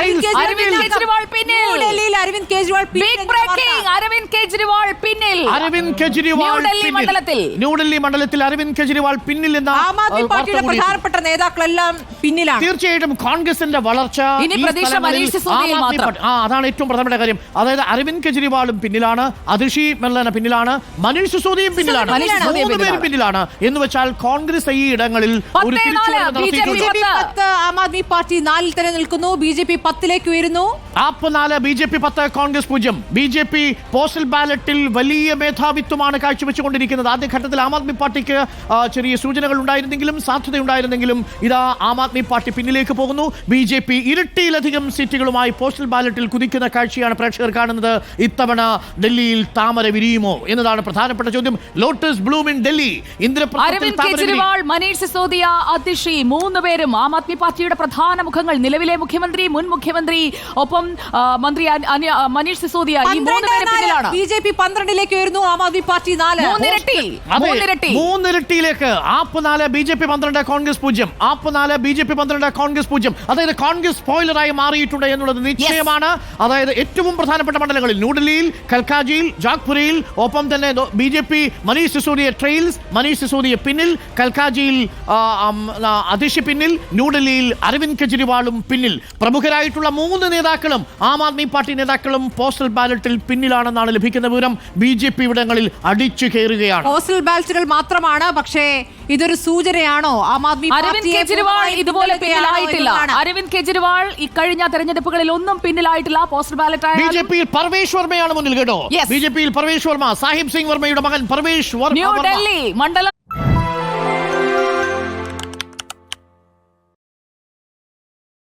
കെജ്രിവാൾ പിന്നിൽ. ന്യൂഡൽഹിയിൽ Aravind Kejriwal big breaking. Aravind Kejriwal പിന്നിൽ. ന്യൂഡൽഹി മണ്ഡലത്തിൽ അരവിന്ദ് കെജ്രിവാൾ പിന്നിൽ എന്ന ആം ആദ്മി പാർട്ടിയുടെ പ്രധാനപ്പെട്ട നേതാക്കളെല്ലാം പിന്നിലാണ്. തീർച്ചയായിട്ടും കോൺഗ്രസിന്റെ വളർച്ച അതാണ് ഏറ്റവും പ്രധാനപ്പെട്ട കാര്യം. അതായത് അരവിന്ദ് കെജ്രിവാളും പിന്നിലാണ്, അതിഷി മെർലന പിന്നിലാണ്, മനീഷ് സിസോദിയും പിന്നിലാണ്, മൂന്നുപേരും പിന്നിലാണ്. എന്ന് വെച്ചാൽ കോൺഗ്രസ് ഈ ഇടങ്ങളിൽ ഒരു ആം ആദ്മി പാർട്ടി 4-ൽ തന്നെ നിൽക്കുന്നു. BJP 10-ലേക്ക് ഉയരുന്നു. AAP 4, BJP 10, Congress 0. BJP postal ബാലറ്റിൽ വലിയ മേധാവിത്വമാണ് കാഴ്ചവെച്ചുകൊണ്ടിരിക്കുന്നത്. ആദ്യഘട്ടത്തിൽ ആം ആദ്മി പാർട്ടിക്ക് ചെറിയ സൂചനകൾ ഉണ്ടായിരുന്നെങ്കിലും, സാധ്യതയുണ്ടായിരുന്നെങ്കിലും ഇതാ ആം ആദ്മി പാർട്ടി പിന്നിലേക്ക് പോകുന്നു. BJP ഇരട്ടിയിലധികം സീറ്റുകളുമായി പോസ്റ്റൽ ബാലറ്റിൽ കുതിക്കുന്ന കാഴ്ചയാണ് പ്രേക്ഷകർ കാണുന്നത്. ഇത്തവണ ഡൽഹിയിൽ താമര വിരിയുമോ എന്നതാണ് പ്രധാനപ്പെട്ട ചോദ്യം. Lotus bloom in Delhi. Arvind Kejriwal, Manish Sisodia, Atishi, മൂന്നുപേരും ആം ആദ്മി പാർട്ടിയുടെ പ്രധാന മുഖങ്ങൾ. നിലവിലെ മുഖ്യമന്ത്രി, മുൻ മുഖ്യമന്ത്രി, ഒപ്പം മന്ത്രി മനീഷ് സിസോദിയ. ഈ മൂന്നുപേരും പിന്നിലാണ്. BJP 12-ലേക്ക് ഉയരുന്നു. ആം ആദ്മി പാർട്ടി 4. മൂന്നിരട്ടിയിലേക്ക്. ആപ്പ് 4, BJP 12, കോൺഗ്രസ് 0. ആപ്പ് 4, BJP 12, കോൺഗ്രസ് 0. അതായത് കോൺഗ്രസ് സ്പോയിലറായി മാറിയിട്ടുണ്ട് എന്നുള്ളത് നിശ്ചയമാണ്. അതായത് ഏറ്റവും പ്രധാനപ്പെട്ട മണ്ഡലങ്ങളിൽ ന്യൂഡൽഹിയിൽ, കൽക്കാജിയിൽ, ജാഗ്പുരയിൽ, ഒപ്പം തന്നെ BJP മനീഷ് സിസോദിയ ട്രെയിൽസ്, മനീഷ് സിസോദിയ പിന്നിൽ, കൽക്കാജിയിൽ അതിഷി പിന്നിൽ, ന്യൂഡൽഹിയിൽ അരവിന്ദ് കെജ്രിവാളും പിന്നിൽ. പ്രമുഖരായിട്ടുള്ള 3 നേതാക്കളും ആം ആദ്മി പാർട്ടി നേതാക്കളും പോസ്റ്റൽ ബാലറ്റിൽ പിന്നിലാണെന്നാണ് ലഭിക്കുന്ന വിവരം. BJP ഇവിടങ്ങളിൽ അടിച്ചു കയറുകയാണ്. പോസ്റ്റൽ ബാലറ്റുകൾ മാത്രമാണ്, പക്ഷേ ഇതൊരു സൂചനയാണോ ആം ആദ്മി അരവിന്ദ് കെജ്രിവാൾ ഇതുപോലെ പിന്നിലായിട്ടില്ല. അരവിന്ദ് കെജ്രിവാൾ ഇക്കഴിഞ്ഞ തെരഞ്ഞെടുപ്പുകളിൽ ഒന്നും പിന്നിലായിട്ടില്ല. പോസ്റ്റൽ ബാലറ്റ് BJPയിൽ പർവേഷ് വർമ്മയാണ് മുന്നിൽ കേട്ടോ. BJPയിൽ പർവേഷ് വർമ്മ, സാഹിബ് സിംഗ് വർമ്മയുടെ മകൻ പർവേഷ് വർമ്മ. ന്യൂഡൽഹി മണ്ഡലം